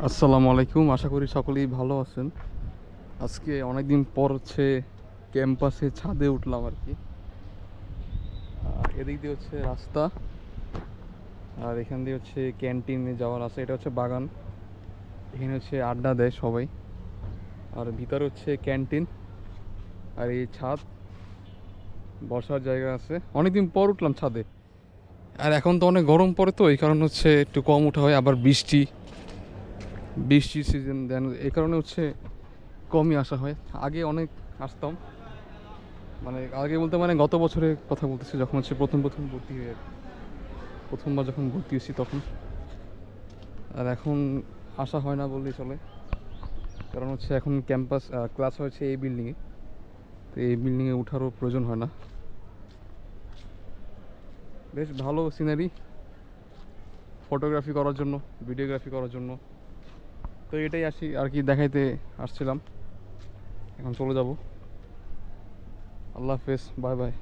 আসসালামু আলাইকুম, আশা করি সকলেই ভালো আছেন। আজকে অনেক দিন পর ক্যাম্পাসে ছাদে উঠলাম আর কি। এদিক দিয়ে রাস্তা, আর এখান দিয়ে ক্যান্টিনে যাওয়ার রাস্তা। এটা বাগান, এখানে আড্ডা দেয় সবাই। আর ভিতরে ক্যান্টিন, আর এই ছাদ, বসার জায়গা আছে। অনেকদিন পর উঠলাম ছাদে। আর এখন তো অনেক গরম পড়ে, তো এই কারণে একটু কম ওঠা হয়। আবার বৃষ্টির সিজন দেন, এই কারণে কমই আসা হয়। আগে অনেক আসতাম, মানে আগে বলতে গত বছরের কথা বলতেছি, যখন প্রথম প্রথম ভর্তি হয়ে প্রথমবার যখন ভর্তি হয়েছি তখন। আর এখন আসা হয় না বললেই চলে, কারণ এখন ক্যাম্পাস ক্লাস হয়েছে এই বিল্ডিংয়ে, তো এই বিল্ডিংয়ে ওঠারও প্রয়োজন হয় না। বেশ ভালো সিনারি, ফটোগ্রাফি করার জন্য, ভিডিওগ্রাফি করার জন্য। তো এটাই আসি আর কি, দেখাইতে আসছিলাম। এখন চলে যাব। আল্লাহ হাফেজ, বাই বাই।